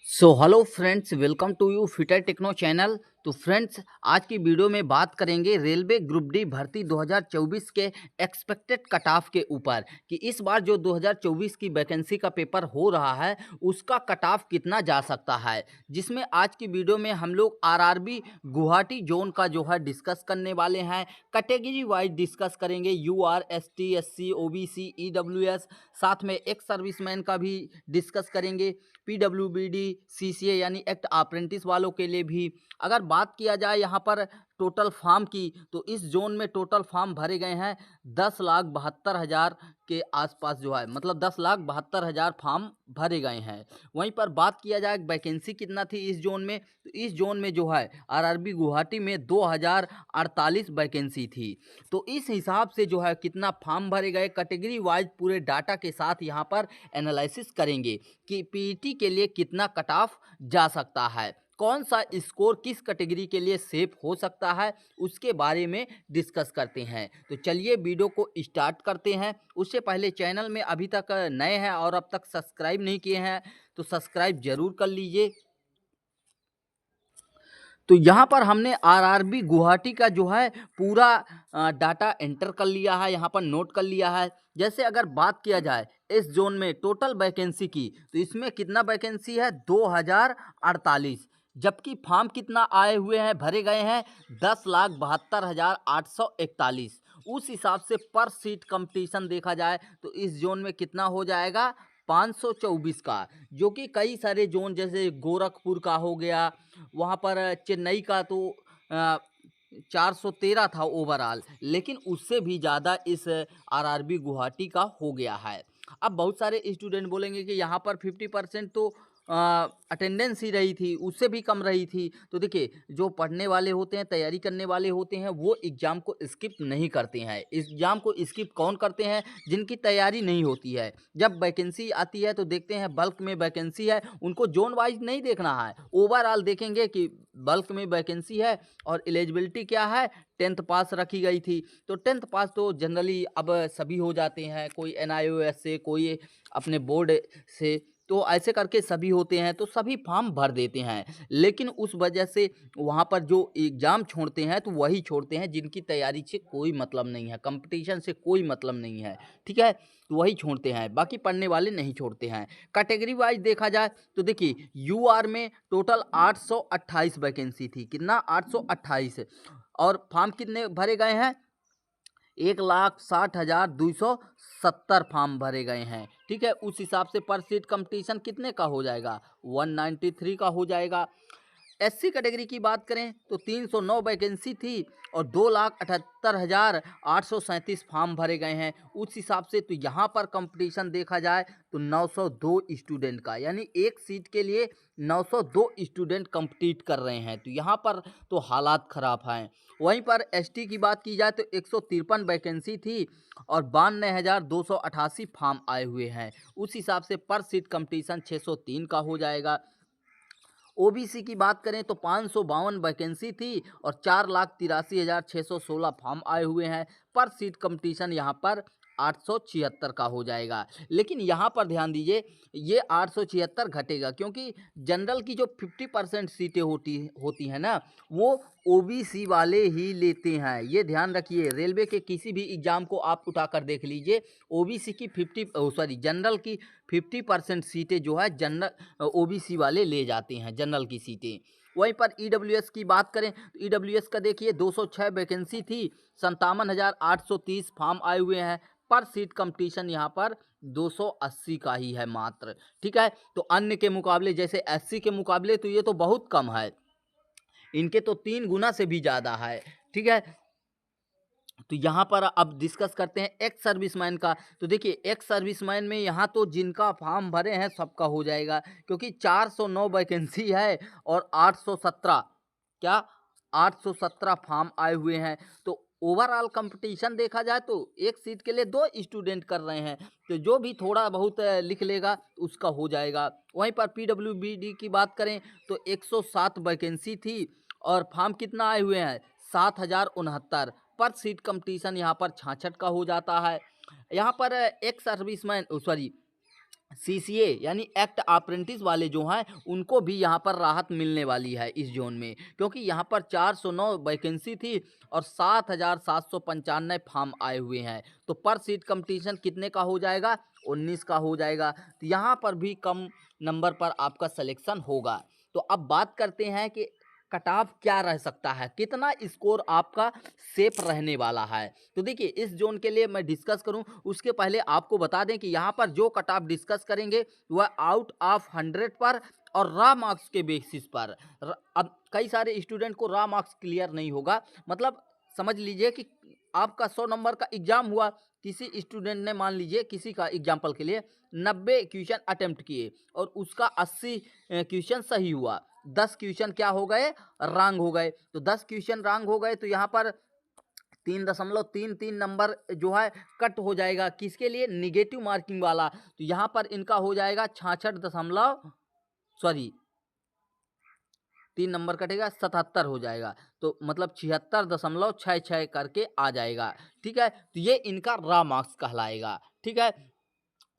So hello friends, welcome to you fitter techno channel. तो friends, आज की video में बात करेंगे रेलवे ग्रुप डी भर्ती 2024 के एक्सपेक्टेड कट ऑफ के ऊपर कि इस बार जो 2024 की वैकेंसी का पेपर हो रहा है उसका कट ऑफ कितना जा सकता है। जिसमें आज की वीडियो में हम लोग आरआरबी गुवाहाटी जोन का जो है डिस्कस करने वाले हैं। कैटेगरी वाइज डिस्कस करेंगे, UR, ST, SC, OBC, EWS, साथ में एक्स सर्विसमैन का भी डिस्कस करेंगे, पीडब्ल्यूबीडी, सीसीए यानी एक्ट अप्रेंटिस वालों के लिए भी। अगर बात किया जाए यहाँ पर टोटल फार्म की, तो इस जोन में टोटल फार्म भरे गए हैं 10,72,000 के आसपास जो है, मतलब 10,72,000 फार्म भरे गए हैं। वहीं पर बात किया जाए वैकेंसी कितना थी इस जोन में, तो इस जोन में जो है आरआरबी गुवाहाटी में 2,048 वैकेंसी थी। तो इस हिसाब से जो है कितना फार्म भरे गए कैटेगरी वाइज पूरे डाटा के साथ यहाँ पर एनालिसिस करेंगे कि पीईटी के लिए कितना कट ऑफ जा सकता है, कौन सा स्कोर किस कैटेगरी के लिए सेफ हो सकता है, उसके बारे में डिस्कस करते हैं। तो चलिए वीडियो को स्टार्ट करते हैं। उससे पहले चैनल में अभी तक नए हैं और अब तक सब्सक्राइब नहीं किए हैं तो सब्सक्राइब जरूर कर लीजिए। तो यहाँ पर हमने आरआरबी गुवाहाटी का जो है पूरा डाटा एंटर कर लिया है, यहाँ पर नोट कर लिया है। जैसे अगर बात किया जाए इस जोन में टोटल वैकेंसी की, तो इसमें कितना वैकेंसी है 2048, जबकि फॉर्म कितना आए हुए हैं, भरे गए हैं 10,72,841। उस हिसाब से पर सीट कंपटीशन देखा जाए तो इस जोन में कितना हो जाएगा 524 का, जो कि कई सारे जोन जैसे गोरखपुर का हो गया, वहाँ पर चेन्नई का तो 413 था ओवरऑल, लेकिन उससे भी ज़्यादा इस आरआरबी गुवाहाटी का हो गया है। अब बहुत सारे स्टूडेंट बोलेंगे कि यहाँ पर 50% तो अटेंडेंस ही रही थी, उससे भी कम रही थी। तो देखिए, जो पढ़ने वाले होते हैं, तैयारी करने वाले होते हैं, वो एग्ज़ाम को स्किप नहीं करते हैं। एग्ज़ाम को स्किप कौन करते हैं? जिनकी तैयारी नहीं होती है। जब वैकेंसी आती है तो देखते हैं बल्क में वैकेंसी है, उनको जोन वाइज नहीं देखना है, ओवरऑल देखेंगे कि बल्क में वैकेंसी है और एलिजिबिलिटी क्या है, 10th पास रखी गई थी। तो 10th पास तो जनरली अब सभी हो जाते हैं, कोई एनआईओएस से, कोई अपने बोर्ड से, तो ऐसे करके सभी होते हैं, तो सभी फॉर्म भर देते हैं। लेकिन उस वजह से वहाँ पर जो एग्ज़ाम छोड़ते हैं तो वही छोड़ते हैं जिनकी तैयारी से कोई मतलब नहीं है, कंपटीशन से कोई मतलब नहीं है, ठीक है, तो वही छोड़ते हैं, बाकी पढ़ने वाले नहीं छोड़ते हैं। कैटेगरी वाइज देखा जाए तो देखिए, यूआर में टोटल 828 वैकेंसी थी, कितना 828, और फॉर्म कितने भरे गए हैं 1,60,270 फॉर्म भरे गए हैं, ठीक है। उस हिसाब से पर सीट कंपटीशन कितने का हो जाएगा 193 का हो जाएगा। एससी कैटेगरी की बात करें तो 309 वैकेंसी थी और 2,78,837 फॉर्म भरे गए हैं। उस हिसाब से तो यहाँ पर कंपटीशन देखा जाए तो 902 स्टूडेंट का, यानी एक सीट के लिए 902 स्टूडेंट कंपीट कर रहे हैं, तो यहाँ पर तो हालात ख़राब हैं। वहीं पर एसटी की बात की जाए तो 153 वैकेंसी थी और 92,288 फॉर्म आए हुए हैं। उस हिसाब से पर सीट कंपटीशन 603 का हो जाएगा। ओबीसी की बात करें तो 552 वैकेंसी थी और 4,83,616 फॉर्म आए हुए हैं। पर सीट कंपटीशन यहाँ पर 876 का हो जाएगा। लेकिन यहाँ पर ध्यान दीजिए, ये 876 घटेगा क्योंकि जनरल की जो 50% सीटें होती हैं ना, वो ओबीसी वाले ही लेते हैं। ये ध्यान रखिए, रेलवे के किसी भी एग्जाम को आप उठाकर देख लीजिए, ओबीसी की जनरल की 50% सीटें जो है जनरल ओबीसी वाले ले जाते हैं, जनरल की सीटें। वहीं पर ईडब्ल्यूएस की बात करें तो ईडब्ल्यूएस का देखिए 206 वैकेंसी थी, 57,830 फॉर्म आए हुए हैं। पर सीट कंपटीशन यहाँ पर 280 का ही है मात्र, ठीक है। तो अन्य के मुकाबले, जैसे एससी के मुकाबले, तो ये तो बहुत कम है, इनके तो 3 गुना से भी ज़्यादा है, ठीक है। तो यहाँ पर अब डिस्कस करते हैं एक्स सर्विसमैन का। तो देखिए, एक्स सर्विसमैन में यहाँ तो जिनका फॉर्म भरे हैं सबका हो जाएगा, क्योंकि 409 वैकेंसी है और 817, क्या 817 फॉर्म आए हुए हैं। तो ओवरऑल कंपटीशन देखा जाए तो एक सीट के लिए 2 स्टूडेंट कर रहे हैं, तो जो भी थोड़ा बहुत लिख लेगा उसका हो जाएगा। वहीं पर पीडब्ल्यूबीडी की बात करें तो 107 वैकेंसी थी और फॉर्म कितना आए हुए हैं 7,069। पर सीट कंपटीशन यहाँ पर 66 का हो जाता है। यहाँ पर एक्स सर्विसमैन सीसीए यानी एक्ट अप्रेंटिस वाले जो हैं उनको भी यहाँ पर राहत मिलने वाली है इस जोन में, क्योंकि यहाँ पर 409 वैकेंसी थी और 7,795 फॉर्म आए हुए हैं। तो पर सीट कंपटीशन कितने का हो जाएगा? 19 का हो जाएगा। तो यहाँ पर भी कम नंबर पर आपका सिलेक्शन होगा। तो अब बात करते हैं कि कट ऑफ क्या रह सकता है, कितना स्कोर आपका सेफ रहने वाला है। तो देखिए इस जोन के लिए मैं डिस्कस करूं उसके पहले आपको बता दें कि यहाँ पर जो कट ऑफ डिस्कस करेंगे वह आउट ऑफ 100 पर और रॉ मार्क्स के बेसिस पर। अब कई सारे स्टूडेंट को रॉ मार्क्स क्लियर नहीं होगा, मतलब समझ लीजिए कि आपका 100 नंबर का एग्जाम हुआ, किसी स्टूडेंट ने मान लीजिए किसी का एग्जाम्पल के लिए 90 क्वेश्चन अटेम्प्ट किए और उसका 80 क्वेश्चन सही हुआ, 10 क्वेश्चन क्या हो गए? रॉन्ग हो गए। तो 10 क्वेश्चन रॉन्ग हो गए तो यहाँ पर 3.33 नंबर जो है कट हो जाएगा। किसके लिए? निगेटिव मार्किंग वाला। तो यहाँ पर इनका हो जाएगा 3 नंबर कटेगा, 77 हो जाएगा। तो मतलब 76.66 करके आ जाएगा। ठीक है, तो ये इनका रॉ मार्क्स कहलाएगा। ठीक है,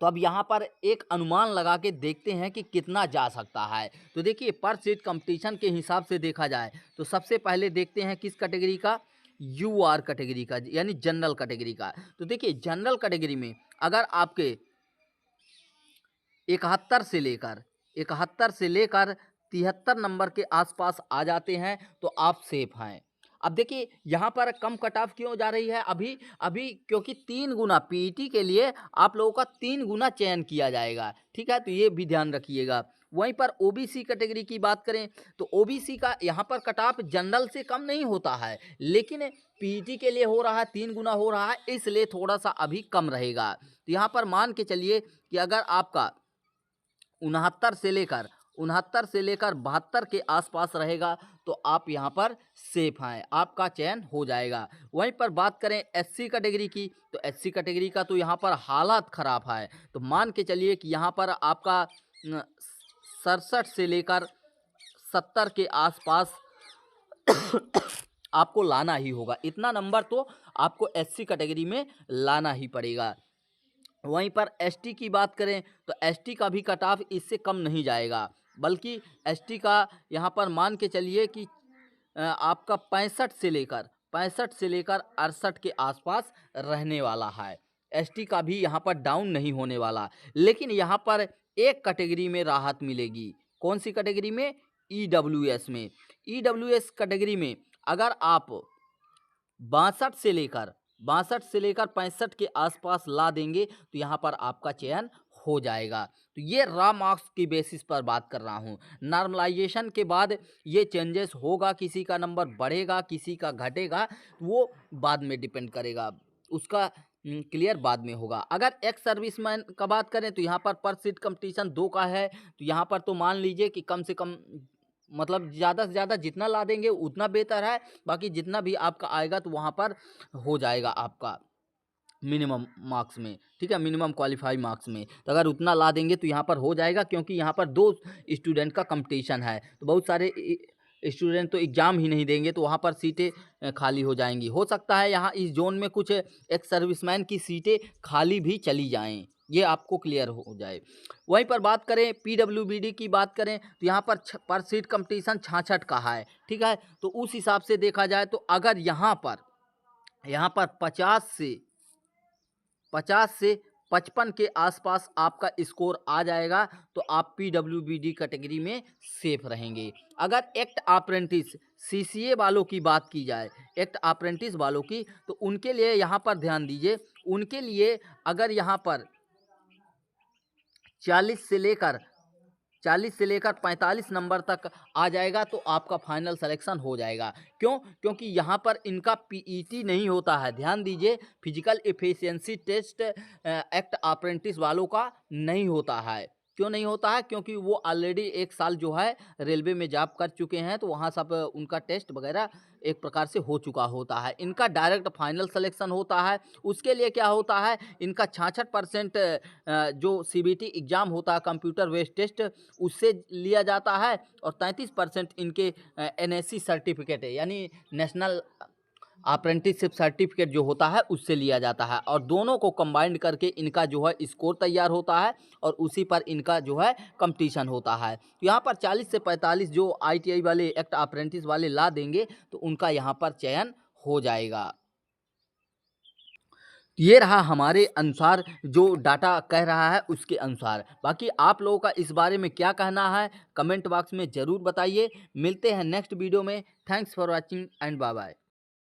तो अब यहाँ पर एक अनुमान लगा के देखते हैं कि कितना जा सकता है। तो देखिए पर सीट कंपटीशन के हिसाब से देखा जाए तो सबसे पहले देखते हैं किस कैटेगरी का? यूआर कैटेगरी का, यानी जनरल कैटेगरी का। तो देखिए जनरल कैटेगरी में अगर आपके 71 से लेकर 73 नंबर के आसपास आ जाते हैं तो आप सेफ हैं। अब देखिए यहाँ पर कम कट ऑफ क्यों जा रही है अभी अभी क्योंकि 3 गुना पीईटी के लिए आप लोगों का 3 गुना चयन किया जाएगा। ठीक है, तो ये भी ध्यान रखिएगा। वहीं पर ओबीसी कैटेगरी की बात करें तो ओबीसी का यहाँ पर कट ऑफ जनरल से कम नहीं होता है, लेकिन पीईटी के लिए हो रहा है 3 गुना हो रहा है, इसलिए थोड़ा सा अभी कम रहेगा। तो यहाँ पर मान के चलिए कि अगर आपका 69 से लेकर 72 के आसपास रहेगा तो आप यहाँ पर सेफ हैं, आपका चयन हो जाएगा। वहीं पर बात करें एससी कैटेगरी की तो एससी कैटेगरी का तो यहाँ पर हालात ख़राब है। तो मान के चलिए कि यहाँ पर आपका 67 से लेकर 70 के आसपास आपको लाना ही होगा। इतना नंबर तो आपको एससी कैटेगरी में लाना ही पड़ेगा। वहीं पर एसटी की बात करें तो एसटी का भी कट ऑफ इससे कम नहीं जाएगा, बल्कि एसटी का यहाँ पर मान के चलिए कि आपका 65 से लेकर 68 के आसपास रहने वाला है। एसटी का भी यहाँ पर डाउन नहीं होने वाला, लेकिन यहाँ पर एक कैटेगरी में राहत मिलेगी। कौन सी कैटेगरी में? ईडब्ल्यूएस में। ईडब्ल्यूएस कैटेगरी में अगर आप 62 से लेकर 65 के आसपास ला देंगे तो यहाँ पर आपका चयन हो जाएगा। तो ये रॉ मार्क्स की बेसिस पर बात कर रहा हूँ। नॉर्मलाइजेशन के बाद ये चेंजेस होगा, किसी का नंबर बढ़ेगा किसी का घटेगा, वो बाद में डिपेंड करेगा, उसका क्लियर बाद में होगा। अगर एक्स सर्विसमैन का बात करें तो यहाँ पर सीट कंपटीशन 2 का है। तो यहाँ पर तो मान लीजिए कि कम से कम मतलब ज़्यादा से ज़्यादा जितना ला देंगे उतना बेहतर है, बाकी जितना भी आपका आएगा तो वहाँ पर हो जाएगा आपका मिनिमम मार्क्स में। ठीक है, मिनिमम क्वालिफाई मार्क्स में। तो अगर उतना ला देंगे तो यहाँ पर हो जाएगा, क्योंकि यहाँ पर 2 स्टूडेंट का कंपटीशन है तो बहुत सारे स्टूडेंट तो एग्ज़ाम ही नहीं देंगे, तो वहाँ पर सीटें खाली हो जाएंगी। हो सकता है यहाँ इस जोन में कुछ एक्स सर्विसमैन की सीटें खाली भी चली जाएँ, ये आपको क्लियर हो जाए। वहीं पर बात करें पीडब्ल्यूबीडी की बात करें तो यहाँ पर सीट कंपटीशन 66 का है। ठीक है, तो उस हिसाब से देखा जाए तो अगर यहाँ पर 50 से 55 के आसपास आपका स्कोर आ जाएगा तो आप पीडब्ल्यूबीडी कैटेगरी में सेफ रहेंगे। अगर एक्ट अप्रेंटिस सीसीए वालों की बात की जाए, एक्ट अप्रेंटिस वालों की, तो उनके लिए यहाँ पर ध्यान दीजिए, उनके लिए अगर यहाँ पर 40 से लेकर 45 नंबर तक आ जाएगा तो आपका फाइनल सिलेक्शन हो जाएगा। क्यों? क्योंकि यहाँ पर इनका पीईटी नहीं होता है। ध्यान दीजिए, physical efficiency test act apprentice वालों का नहीं होता है। क्यों नहीं होता है? क्योंकि वो ऑलरेडी 1 साल जो है रेलवे में जॉब कर चुके हैं, तो वहाँ सब उनका टेस्ट वगैरह एक प्रकार से हो चुका होता है। इनका डायरेक्ट फाइनल सिलेक्शन होता है। उसके लिए क्या होता है, इनका 66% जो सीबीटी एग्ज़ाम होता है कंप्यूटर बेस्ड टेस्ट, उससे लिया जाता है और 33% इनके एनएससी सर्टिफिकेट है, यानी नेशनल अप्रेंटिसशिप सर्टिफिकेट जो होता है उससे लिया जाता है, और दोनों को कंबाइंड करके इनका जो है स्कोर तैयार होता है और उसी पर इनका जो है कंपटीशन होता है। तो यहाँ पर 40 से 45 जो ITI वाले एक्ट अप्रेंटिस वाले ला देंगे तो उनका यहाँ पर चयन हो जाएगा। ये रहा हमारे अनुसार जो डाटा कह रहा है उसके अनुसार। बाकी आप लोगों का इस बारे में क्या कहना है कमेंट बॉक्स में ज़रूर बताइए। मिलते हैं नेक्स्ट वीडियो में। Thanks for watching and bye bye.